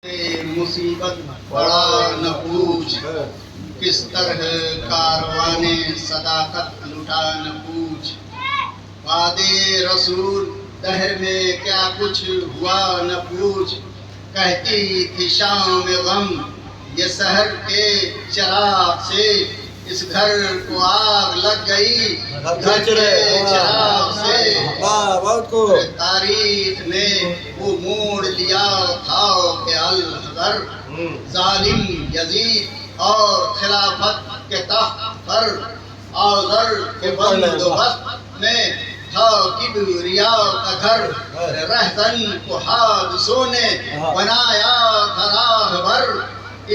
مصیبت بڑا نہ پوچھ، کس طرح کاروانے صداقت لٹا نہ پوچھ۔ وعدے رسول دہر میں کیا کچھ ہوا نہ پوچھ، کہتی تھی شام غم یہ سحر کے چراغ سے، اس گھر کو آگ لگ گئی گھر کے چراغ سے۔ تاریخ نے وہ موڑ لیا تھا کہ الحذر، ظالم یزید اور خلافت کے تخت پر آذر کے بندوبست میں تھا کبریا کا گھر، رہزن کو حادثوں نے بنایا تھا راہبر،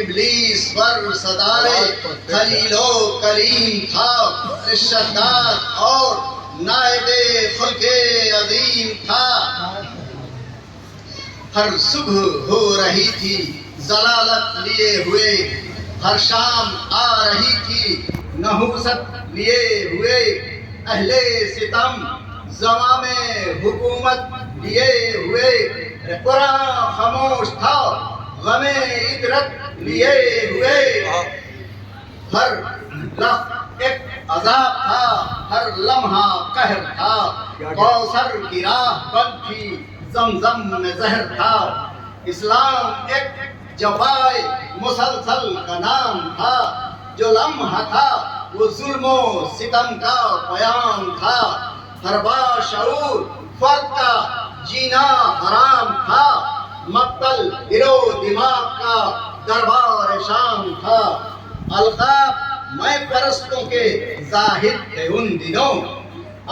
ابلیس پر صدار خلیل و کریم تھا، شداد اور نائب خلق عظیم تھا۔ ہر صبح ہو رہی تھی ضلالت لیے ہوئے، ہر شام آ رہی تھی نحوست لیے ہوئے، اہل ستم زمام حکومت لیے ہوئے، قرآن خاموش تھا غم عبرت لیے ہوئے، ہر لفظ ایک عذاب تھا ہر لمحہ قہر تھا، کوثر کی راہ بند تھی زمزم میں زہر تھا، اسلام ایک جفائے مسلسل کا نام تھا، جو لمحہ تھا وہ ظلم و ستم کا پیام تھا، ہر باشعور فرد کا جینا حرام تھا، مقتل دل و دماغ کا دربار شام تھا، القاب میں پرستوں کے زاہد تھے ان دنوں،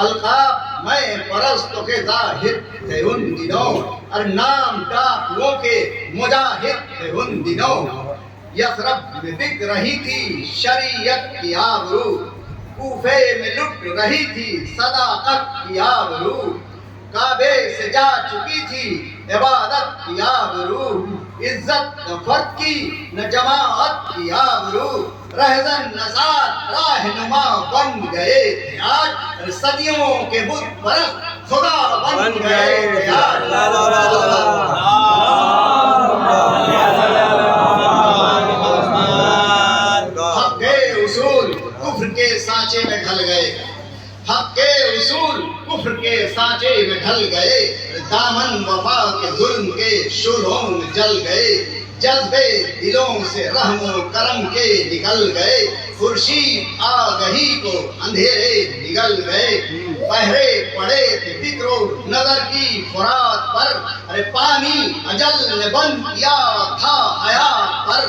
القاب میں پرستوں کے زاہد تھے ان دنوں، اور نام ڈاکوؤں کے مجاہد تھے ان دنوں، یثرب میں بک رہی تھی شریعت کی آبرو، کوفے میں لٹ رہی تھی صداقت کی آبرو، کعبے سے جا چکی تھی عبادت کی آبرو، عزت نہ فرد کی نہ جماعت کی آبرو، رہزن نژاد راہنما بن گئے تھے آج، صدیوں کے بت پرست خدا بن گئے تھے آج۔ حق کے اصول کفر کے سانچے میں ڈھل گئے، حق کے اصول کفر کے سانچے میں ڈھل گئے، دامن وفا کے ظلم کے شعلوں میں جل گئے، جذبے دلوں سے رحم و کرم کے نکل گئے، خورشید آگہی کو اندھیرے نگل گئے، پہرے پڑے تھے فکر و نظر کی فرات پر، ارے پانی اجل نے بند کیا تھا حیات پر،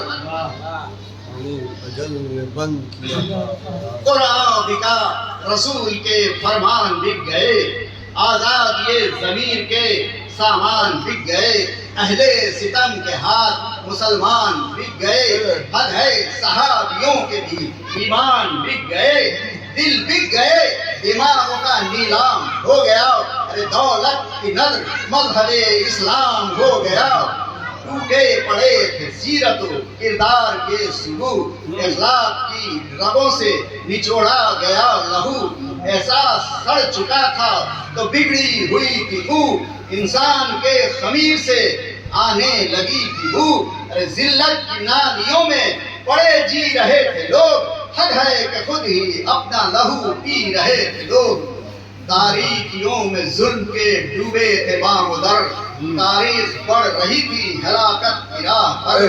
قرآن بکا رسول کے فرمان بک گئے، آزاد یہ ضمیر کے سامان بک گئے، اہل ستم کے ہاتھ مسلمان بک گئے، حد ہے صحابیوں کے بھی ایمان بک گئے، دل بک گئے دماغوں کا نیلام ہو گیا، ارے دولت کی نظر مذہب اسلام ہو گیا، ٹوٹے پڑے تھے سیرت و کردار کے ثبوت، اخلاق کی رگوں سے نچوڑا گیا لہو، احساس سڑ چکا تھا تو بگڑی ہوئی تھی بو، انسان کے خمیر سے آنے لگی تھی بو، ارے ذلت کی نالیوں میں پڑے جی رہے تھے لوگ، حق ہے کہ خود ہی اپنا لہو پی رہے تھے لوگ، تاریکیوں میں ظلم کے ڈوبے تھے بام و در، تاریخ بڑھ رہی تھی ہلاکت کی راہ پر،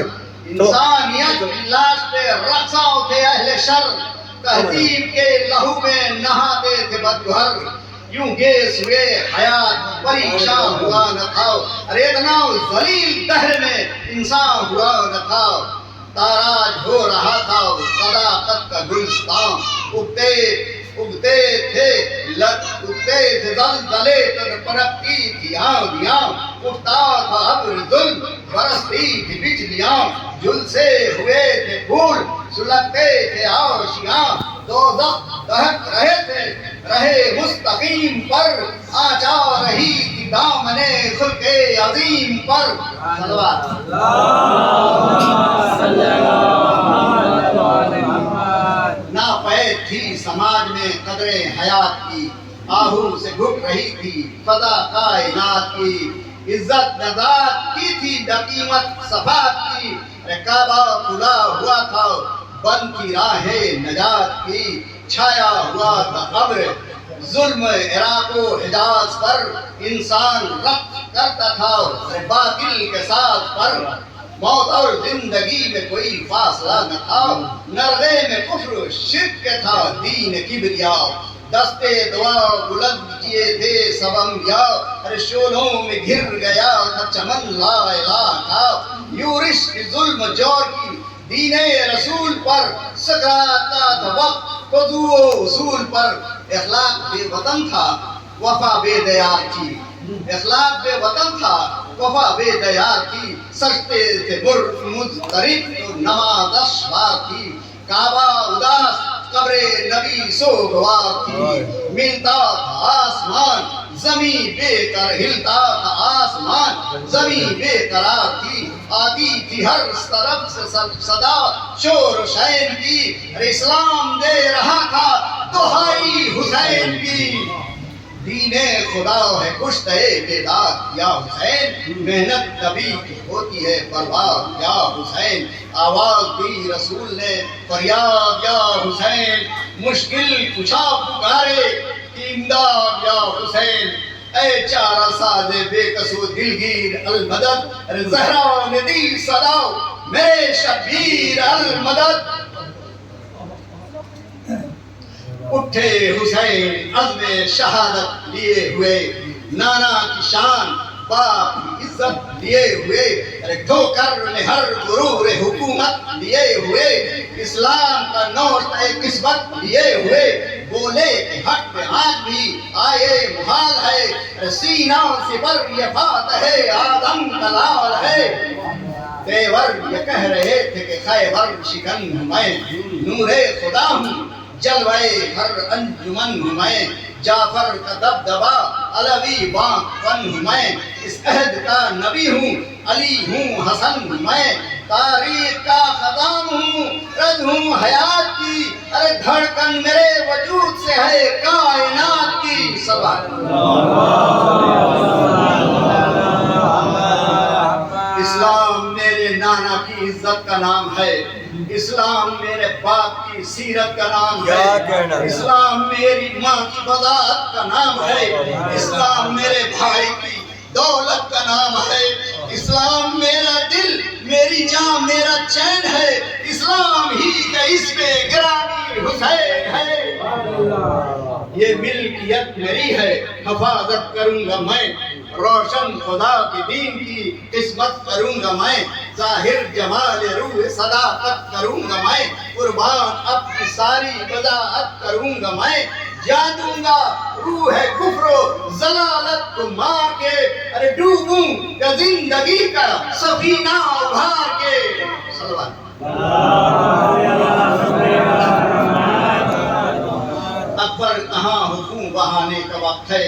انسانیت کی لاش پہ رقصاں تھے اہل شر، تہذیب کے لہو میں نہاتے تھے بدگہر، یوں گیس ہوئے حیات پریشان ہوا نہ تھا، ارے اتنا ذلیل دہر میں انسان ہوا نہ تھا، تاراج ہو رہا تھا صداقت کا گلستان، اگتے تھے زلزلے پنپتی تھی آندیاں، اٹھتا تھا ابر ظلم برستی تھی بجلیاں، جھلسے ہوئے تھے پھول سلگتے تھے آشیاں، دوزخ دہک رہے تھے رہے مستقیم پر، آ جا رہی تھی دامن خلق عظیم پر، صلوات ناپید تھی سماج میں قدر حیات کی، آہو سے گھٹ رہی تھی فضا کائنات کی، عزت نزاد کی تھی نقیمت صفات کی، کعبہ کھلا ہوا تھا بند کی راہیں نجات کی، چھایا ہوا تھا ابر ظلم عراق و حجاز پر، انسان رقص کرتا تھا باطل کے ساز پر، موت اور زندگی میں کوئی فاصلہ نہ تھا، نرغے میں کفر و شرک کے تھا دین کبریا، دستے دعا بلند کیے تھے سب انبیاء، شولوں میں گھر گیا تھا چمن لا الہ کا، یوں رشک ظلم جور کی دین رسول پر، سکرات کا تھا وقت خضوع و اصول پر، اخلاق بے وطن تھا وفا بے دیار تھی، اخلاق بے وطن تھا وفا بے دیار تھی، سجتے تھے مضطرب تو نماز اشوار تھی، کعبہ اداس قبر نبی سوگوار تھی، ملتا تھا آسمان زمین بے کر، ہلتا تھا آسمان زمین بے قرار تھی، آتی تھی ہر طرف سے صدا شور و شین کی، اسلام دے رہا تھا دہائی حسین کی، دین خدا ہے کشتہ بیداد یا حسین، محنت کبھی کی ہوتی ہے برباد یا حسین، آواز دی رسول نے فریاد یا حسین، مشکل کشا پکارے امداد یا حسین، اے چارہ ساز بے کسو دلگیر المدد، زہرا نے دی صدا میرے شبیر المدد، اٹھے حسین عزم شہادت لیے ہوئے، نانا کی شان باپ کی عزت لیے ہوئے، ٹھوکر نے ہر غرور حکومت لیے ہوئے، اسلام کا نوٹ قسمت لیے ہوئے، بولے کہ حق پہ آج بھی آئے محال ہے، سینہ سے پر یہ فاتح آدم کا لال ہے، دیور یہ کہہ رہے تھے کہ خیبر شکن ہوں میں، نور خدا ہوں جلوے ہر انجمن ہوں میں، جعفر کا دبدبا علوی بانک فن ہوں میں، اس عہد کا نبی ہوں علی ہوں حسن ہوں میں، تاریخ کا خزان ہوں رد ہوں حیات کی، ارے دھڑکن میرے وجود سے ہے کائنات کی، سبحان اسلام میرے نانا کی عزت کا نام ہے، اسلام میرے باپ کی سیرت کا نام ہے، اسلام میری ماں کی وضاحت کا نام ہے، اسلام میرے بھائی کی دولت کا نام ہے، اسلام میرا دل میری جان میرا چین ہے، اسلام ہی کا اس پہ گرامی حسین ہے، یہ ملکیت میری ہے حفاظت کروں گا میں، روشن خدا کے دین کی قسمت کروں گا میں، ظاہر جمال روح صداقت کروں گا میں، قربان اپنی ساری وضاحت کروں گا میں، جانوں گا روح کفر و ضلالت کو مار کے، ارے ڈوبوں گا زندگی کا سفینہ ابھار کے، صلوات اکبر کہاں حکم بہانے کا وقت ہے،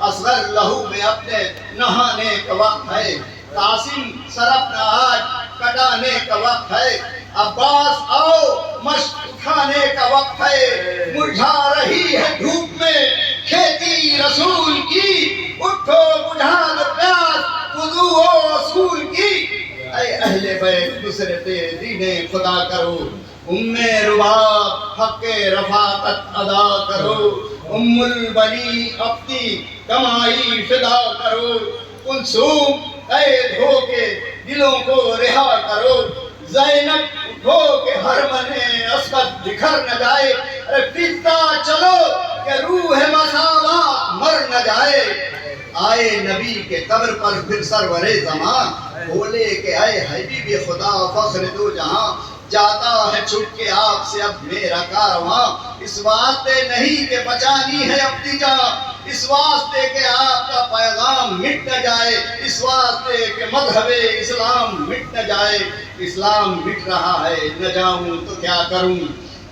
اصغر لہو میں اپنے نہانے کا وقت ہے، قاسم سر اپنا آج کٹانے کا وقت ہے، عباس آؤ مشق اٹھانے کا وقت ہے، مرجھا رہی ہے دھوپ میں کھیتی رسول کی، اٹھو بجھا دو پیاس وضو و اصول کی، اے اہل بیت نصرت دین خدا کرو، ام رباب حق رفاقت ادا کرو، ام البنی اپنی کمائی فدا کرو، کلثوم قید ہو کے دلوں کو رہا کرو، زینب اٹھو کہ ہرمن عصمت بکھر نہ جائے، فضا چلو کہ روح مساوات مر نہ جائے، آئے نبی کے قبر پر پھر سرور زمان، بولے کہ اے حبیب خدا فخر دو جہاں، جاتا ہے چھٹ کے آپ سے اب میرا کارواں، اس واسطے نہیں کہ بچانی ہے اپنی جان، اس واسطے کہ آپ کا پیغام مٹ نہ جائے، اس واسطے کہ مذہب اسلام مٹ نہ جائے، اسلام مٹ رہا ہے نہ جاؤں تو کیا کروں،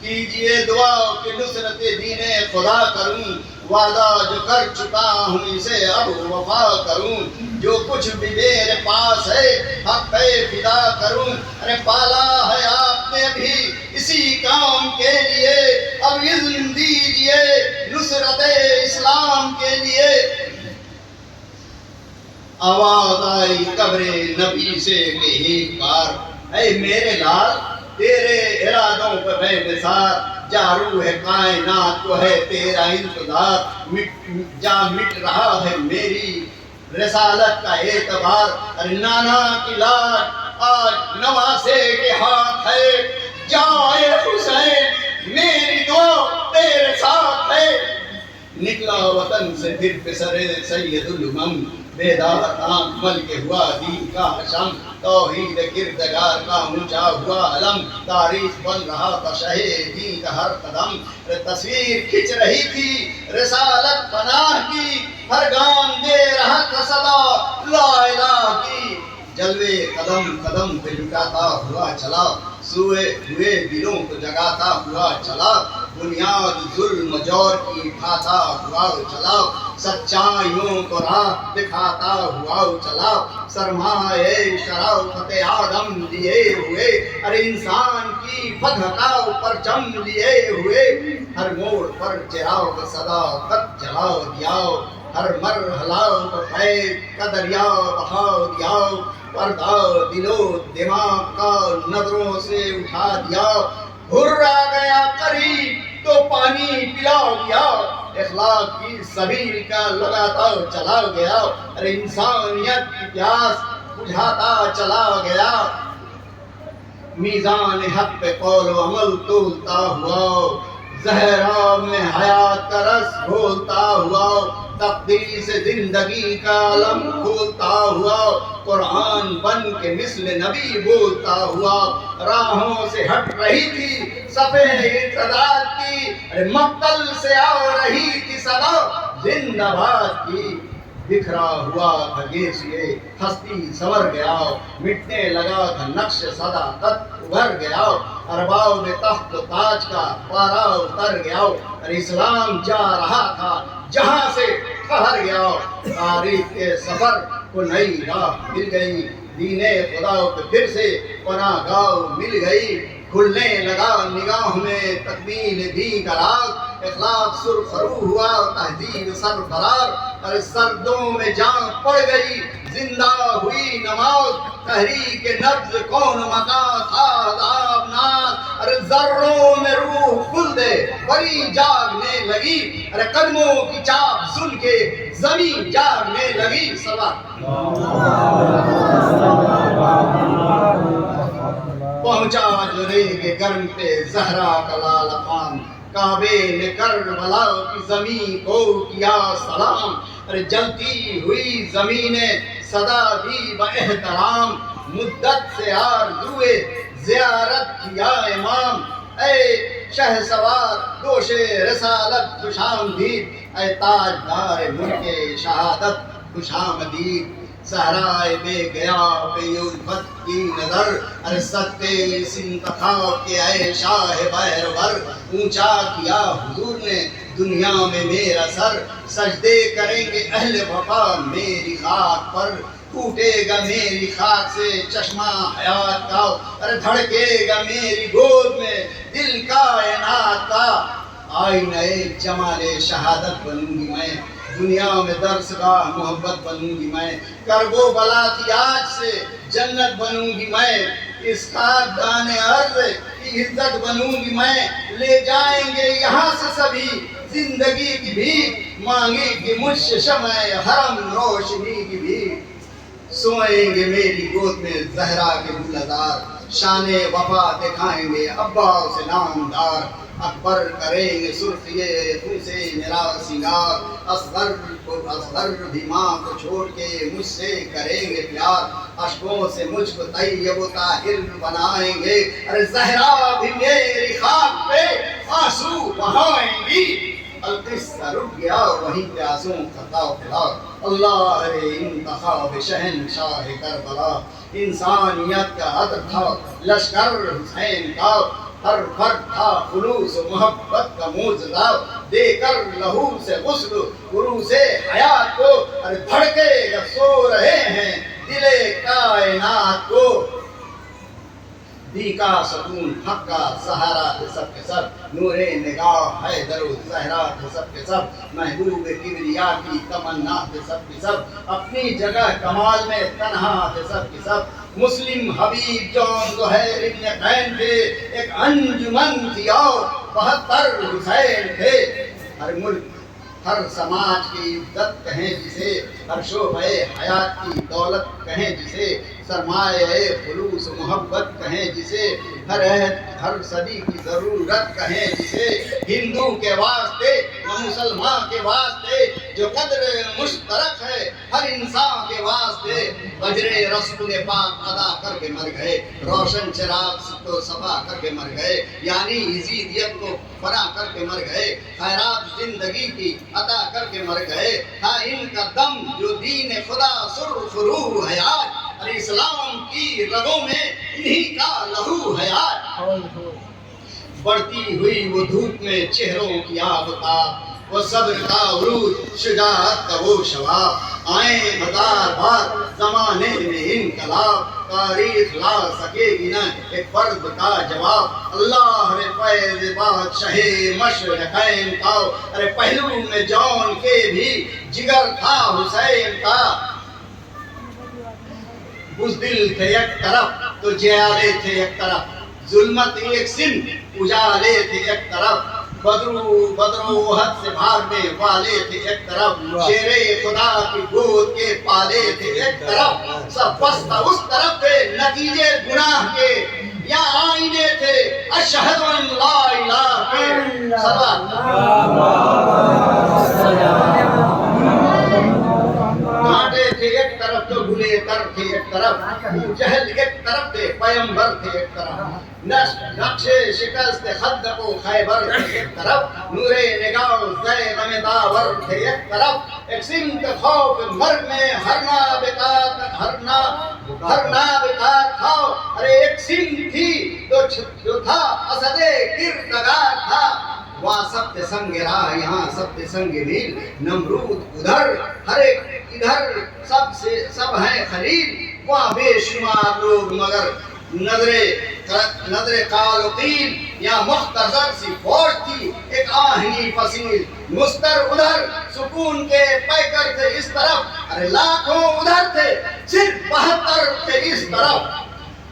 کیجئے دعا کہ نصرت دین خدا کروں، وعدہ جو کر چکا ہوں اسے اب وفا کروں، جو کچھ بھی میرے پاس ہے حق پہ فدا کروں، ارے پالا ہے آپ نے بھی اسی کام کے لیے، اب اذن دیجئے نصرت اسلام کے لیے، آواز آئی قبر نبی سے کہ ایک بار اے میرے لال تیرے ارادوں پہ بے مثال جارو ہے کائنات کو ہے تیرا انتظار مٹ رہا ہے میری رسالت کا اعتبار ارے نانا کی لاٹ آج نواسے کے ہاتھ ہے جائے حسین میری دعا تیرے ساتھ ہے نکلا وطن سے پھر پسرے سید الامم بیدار آنکھ مل کے ہوا دین کا حشم توحید کردگار کا اونچا ہوا علم تاریخ بن رہا تھا شہ دین کا ہر قدم تصویر کھچ رہی تھی رسالت پناہ کی ہر گام دے رہا تھا صدا لا الہ کی جلوے قدم قدم پہ لٹاتا ہوا چلا سوئے ہوئے دلوں کو جگاتا ہوا چلا بنیاد ظلم جور کی اٹھاتا ہوا چلا سچائیوں کو راہ دکھاتا ہوا چلا سرمایہ شرافت آدم لیے ہوئے ارے انسان کی فتح کا پرچم لیے ہوئے ہر موڑ پر چراغ صداقت جلا دیا ہر مرحلہ کو خیر کا دریا بہا دیا پردہ دلو دماغ کا نظروں سے اٹھا دیا ہر آ گیا قریب تو پانی پلا دیا اخلاق کی سبیل کا لگاتا چلا گیا ارے انسانیت کی پیاس بجھاتا چلا گیا میزان حق پہ قول و عمل تولتا ہوا زہرا میں حیات کا رس گھولتا ہوا تقدیر سے زندگی کا علم کھولتا ہوا قرآن بن کے مثل نبی بولتا ہوا راہوں سے ہٹ رہی تھی صفے ارتداد کی مقتل سے آ رہی تھی صدا زندہ باد کی بکھرا ہوا تھا گیسیے ہستی سنور گیا مٹنے لگا تھا نقش صداقت ابھر گیا ارباب میں تخت و تاج کا پارا اتر گیا اور اسلام جا رہا تھا جہاں سے ٹھہر گیا تاریخ کے سفر کو نئی راہ مل گئی دین خدا کو پھر سے پناہ گاہ مل گئی کھلنے لگا نگاہ میں تکمیل دین کا راگ اخلاق سرخرو ہوا تہذیب سرفراز ارے سردوں میں جان پڑ گئی زندہ ہوئی نماز تحریک نبض کون مکان آداب ناز ارے ذروں میں روح کھل دے بڑی جاگنے لگی ارے قدموں کی چاپ سن کے زمین جاگنے لگی سوا پہنچا جو ریگ گرم پہ زہرا کا لال خان کعبے نے کربلا کی زمین کو کیا سلام ارے جلتی ہوئی زمینیں صدا دی باحترام مدت سے آرزوئے زیارت کیا امام اے شہ سوار دوش رسالت خوش آمدید اے تاجدار ملک شہادت خوش آمدید صحرائے بے گیا پہ الفت کی نظر ارے ستے اس انتخاب کے اے شاہ بیرور اونچا کیا حضور نے دنیا میں میرا سر سجدے کریں گے اہل وفا میری خاک پر ٹوٹے گا میری خاک سے چشمہ حیات کا ارے دھڑکے گا میری گود میں دل کائنات کا آئینہ جمال شہادت بنوں گی میں دنیا میں درس گاہ محبت بنوں گی میں کرب و بلا کی آج سے جنت بنوں گی میں اس خاکدان ارض کی عزت بنوں گی میں لے جائیں گے یہاں سے سبھی زندگی کی بھی مانگے گی مجھ سے شمع حرم روشنی کی بھی سوئیں گے میری گود میں زہرا کے گلزار شان وفا دکھائیں گے ابا سے نامدار اکبر کریں گے سرخیے خون سے میرا سنگار اصغر بھی ماں کو چھوڑ کے مجھ سے کریں گے پیار اشکوں سے مجھ کو طیب و طاہر بنائیں گے ارے زہرا بھی میری خاک پہ آنسو بہائیں گی القصہ رک گیا وہیں پہ آنسوں خطا پھلا اللہ رے انتخاب شہنشاہ کربلا انسانیت کا عطر تھا لشکر حسین کا ہر فرد تھا خلوص و محبت کا معجزہ دے کر لہو سے غسل عروس حیات کو ارے دھڑکے گا سو رہے ہیں دل کائنات کو دی کا سکون حق کا سہارا تھے سب کے سب، نور نگاہ حیدر و زہرا تھے سب کے سب، محبوب کبریا کی تمنا تھے سب کے سب، اپنی جگہ کمال میں تنہا تھے سب کے سب، مسلم حبیب جون زہیر ابن قین تھے، ایک انجمن تھی اور 72 حسین تھے، ہر ملک ہر سماج کی عزت کہیں جسے، ہر شعبہ حیات کی دولت کہیں جسے، سرمایہ خلوص محبت کہیں جسے، ہر عہد ہر صدی کی ضرورت کہیں جسے، ہندو کے واسطے و مسلمان کے واسطے جو قدر مشترک ہے ہر انسان کے واسطے، بجرے رسول پاک ادا کر کے مر گئے، روشن چراغ کو صفا کر کے مر گئے، یعنی عزیزیت کو فنا کر کے مر گئے، خیرات زندگی کی عطا کر کے مر گئے، تھا ان کا دم جو دین خدا سرخ روح حیات، اور اسلام کی رگوں میں انہی کا لہو حیات، بڑھتی ہوئی وہ دھوپ میں چہروں کی آفتاب، وہ صبر کا عروج شجاعت کا وہ شباب، آئیں ہزار بار زمانے میں انقلاب، تاریخ لا سکے گی نہ ایک فرد کا جواب، اللہ نے فیض بادشاہ مشرقین کا، ارے پہلو میں جون کے بھی جگر تھا حسین کا، بزدل تھے ایک طرف تو جیالے تھے ایک طرف، ظلمت ایک سن اجالے تھے ایک طرف، بدرو حد سے بھاگنے والے تھے ایک طرف، شیر خدا کی گود کے پالے تھے ایک طرف، سب بستہ اس طرف تھے نتیجے گناہ کے، یا آئینے تھے اشہد ان لا الہ کے کانٹے تھے ایک طرف تو گلے تر تھے ایک طرف، ابو جہل ایک طرف تھے پیمبر تھے ایک طرف، نقش شکست خندق و خیبر تھے ایک طرف، نور نگاہ زید داور تھے ایک طرف، ایک سمت خوف مرگ میں ہرنا بیکار تھا، ارے ایک سمت تھی جو تھا اسد کردگار تھا، وہاں سب تھے سنگ راہ یہاں سب تھے سنگ نیل، نمرود ادھر ہر ایک ادھر سب ہیں خلیل، وہاں بے شمار لوگ مگر نظر قال و قیل، یا مختصر سی فوج تھی ایک آہنی فصیل، مستر ادھر سکون کے پیکر تھے اس طرف، ارے لاکھوں ادھر تھے صرف 72 تھے اس طرف،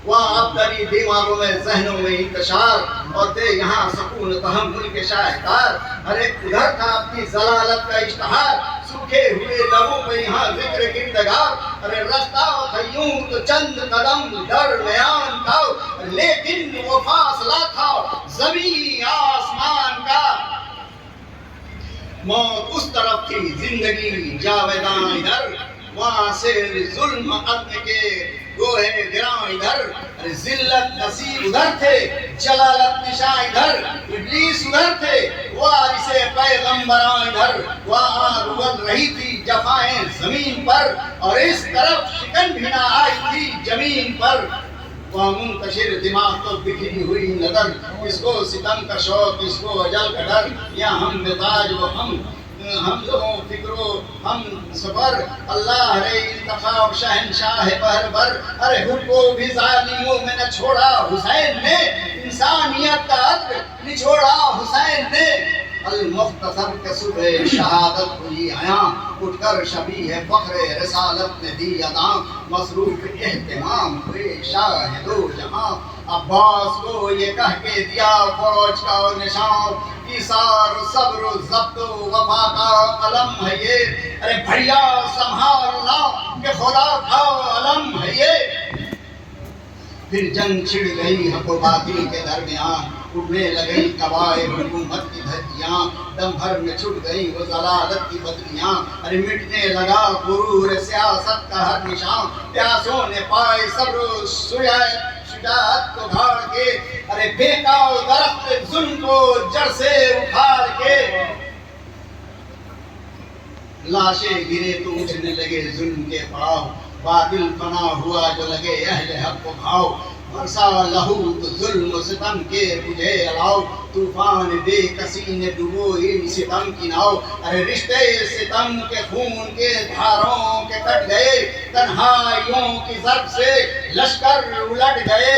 وہاں ابدری دماغوں میں ذہنوں میں انتشار، اور تھے یہاں سکون تحمل کے شاہکار، ہر ایک ادھر تھا اپنی ضلالت کا اشتہار، سوکھے ہوئے لبوں پہ یہاں ذکر کردگار، ارے رستہ تھا یوں تو چند قدم درمیان تھا، لیکن وہ فاصلہ تھا زمین آسمان کا، موت اس طرف تھی زندگی جاویداں ادھر، وہاں سے ظلم عدل کے گوہے گراں ادھر، ذلت نصیب ادھر تھے جلالت نشاں ادھر، ابلیس ادھر تھے وارث پیغمبراں ادھر، وہاں رگل رہی تھی جفائیں زمین پر، اور اس طرف شکن بھی نہ آئی تھی زمین پر، وہاں منتشر دماغ تو بکھری ہوئی نظر، اس کو ستم کا شوق اس کو اجل کا ڈر، یا ہم مزاج و ہم لوگوں فکر و ہم سفر، اللہ رے انتخاب شہنشاہ بہر بر، ارے ہم کو بھی ظالموں میں نہ چھوڑا حسین نے، انسانیت کا عطر نچوڑا حسین نے، المختصر کے صبح شہادت ہوئی عیاں، اٹھ کر شبیہ فخر رسالت نے دی اداں، مصروف اہتمام ہوئے شاہ دو جہاں، عباس کو یہ کہہ کے دیا فوج کا نشان، ایثار صبر و ضبط و وفا کا علم ہے یہ، ارے بھیا سنبھالنا کہ خدا کا علم ہے یہ، پھر جنگ چھڑ گئی حق و باطل کے درمیان، اٹھنے لگئی قبائل حکومت کی دھجیاں، دم بھر میں چھٹ گئی وہ ضلالت کی بدلیاں، ارے مٹنے لگا غرور سیاست کا ہر نشان، پیاسوں نے پائے صبر و شجاعت کو گھاڑ کے، ارے پھینکا درخت ظلم کو جڑ سے اکھاڑ کے، لاشیں گرے تو اٹھنے لگے ظلم کے پڑاؤ، باطل فنا ہوا جو لگے اہل حق کو بھاؤ، برسا لہو تو ظلم و ستم کے بجھے الاؤ، طوفان بے کسی نے ڈبو ان ستم کی ناؤ، ارے رشتے ستم کے خون کے دھاروں کے کٹ گئے، تنہائیوں کی ضرب سے لشکر الٹ گئے،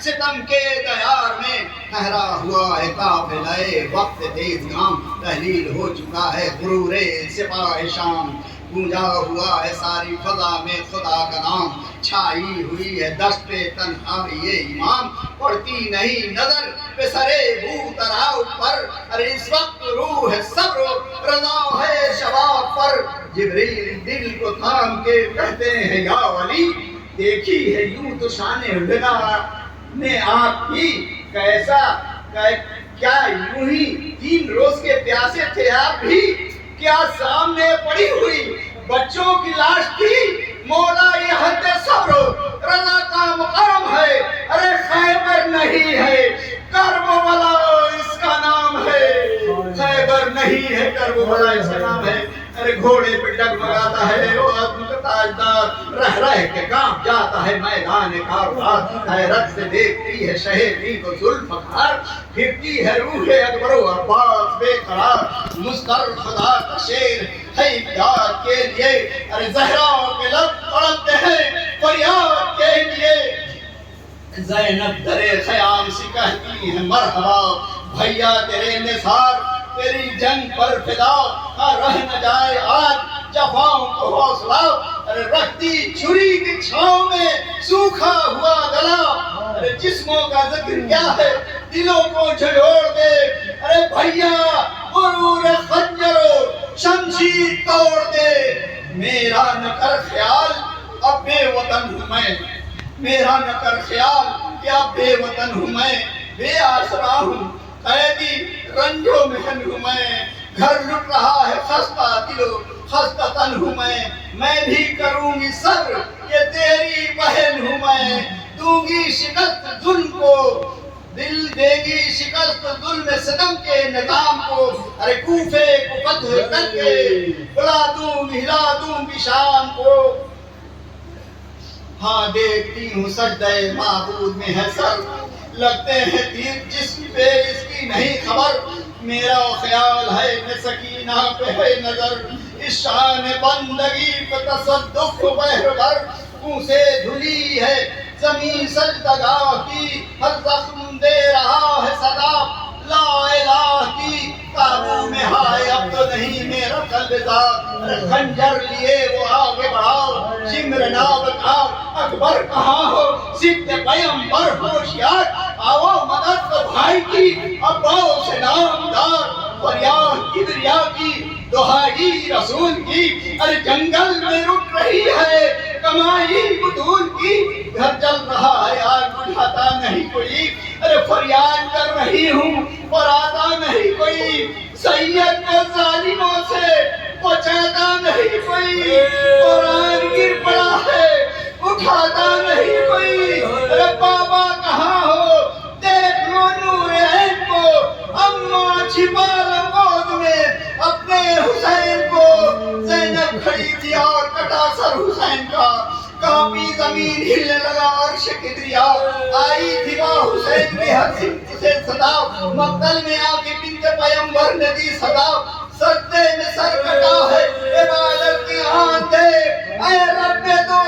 ستم کے دیار میں ٹھہرا ہوا ہے قافلہ وقت تیز گام، تحلیل ہو چکا ہے غرور سپاہ شام، گونجا ہوا ہے ساری فضا میں خدا کا نام، چھائی ہوئی ہے دشت پہ تنہائی امام، پڑتی نہیں نظر پہ سرے بو تراؤ پر، ارے اس وقت روح ہے صبر و رضا ہے شباب پر، جبریل دل کو تھام کے کہتے ہیں یا ولی، دیکھی ہے یوں تو شان ہدا نے آپ کی، کیسا کیا یوں ہی 3 روز کے پیاسے تھے آپ بھی، کیا سامنے پڑی ہوئی بچوں کی لاش تھی، مولا یہ حد صبر و رضا کا مقام ہے، ارے خیبر نہیں ہے کربلا اس کا نام ہے، خیبر نہیں ہے کربلا اس کا نام ہے، ارے گھوڑے پہ ڈگمگاتا ہے وہ عظم کا تاجدار، رہ رہ کے کانپ جاتا ہے میدان کارزار، حیرت سے دیکھتی ہے شہری کو ذوالفقار، پھرتی ہے روح اکبر و عباس بے قرار، مصدر خدا کا شیر ہے امداد کے لیے، ارے زہرا کے لب تڑپتے ہیں فریاد کے لیے، زینب درے خیام سے کہتی ہے مرحبا، بھیا تیرے نثار تیری جنگ پر فدا، رہ نہ جائے آج جفاؤں کو حوصلہ، ارے رکھتی چھری کی چھاؤں میں سوکھا ہوا گلا، ارے جسموں کا ذکر کیا ہے دلوں کو جھڑوڑ دے، ارے بھیا غرور خنجر و شمشیر توڑ دے، میرا نہ کر خیال اب بے وطن ہوں میں، میرا نہ کر خیال کہ اب بے وطن ہوں میں، بے آسرا ہوں قیدی رنجو محن ہوں میں، گھر لٹ رہا ہے خستہ دل و خستہ تن ہوں میں بھی کروں گی صبر یہ تیری بہن ہوں میں، دوں گی شکست ظلم کو، دل دے گی شکست ظلم ستم کے نظام کو، ارے کوفے کو فتح کر کے بلا دوں گی ہلا دوں گی شام کو، ہاں دیکھتی ہوں سجدہ معبود میں ہے سر، لگتے ہیں تیر جسم پہ اس کی نہیں خبر، میرا خیال ہے کہ سکینہ پہ ہے نظر، اس شان بندگی پہ تصدق بہر بھر، منہ سے دھلی ہے زمین سجدگاہ کی، ہر زخم دے رہا ہے صدا لا الہ کی، قابو میں ہائے اب تو نہیں میرا قلب ذات، خنجر لیے وہ آگے بڑھاؤ، شمر نابکار اکبر کہاں ہو، صدق پیمبر ہوشیار، آؤ مدد تو بھائی کی اباؤ سے نامدار، فریاد کبریا کی دہائی رسول کی، ارے جنگل میں رک رہی ہے کمائی بطول کی، گھر جل رہا ہے آگ بجھاتا نہیں کوئی، ارے فریاد کر رہی ہوں پر آتا نہیں کوئی، سید کو ظالموں سے بچاتا نہیں کوئی، قرآن گر پڑا ہے اٹھاتا نہیں کوئی، ارے بابا کہاں ہو دیکھ لو نور عین کو، اماں چھپا لو گود میں اپنے حسین کو، زینب کھڑی تھی اور کٹا سر حسین کا، کانپی زمین ہلنے لگا عرش کی دریا، آئی تھی وہ حسین کی ہر سمت سے صدا، مقتل میں آ کے بنت پیمبر نے دی صدا، سجدے میں سر کٹا ہے عبادت کی آن دے، اے رب دو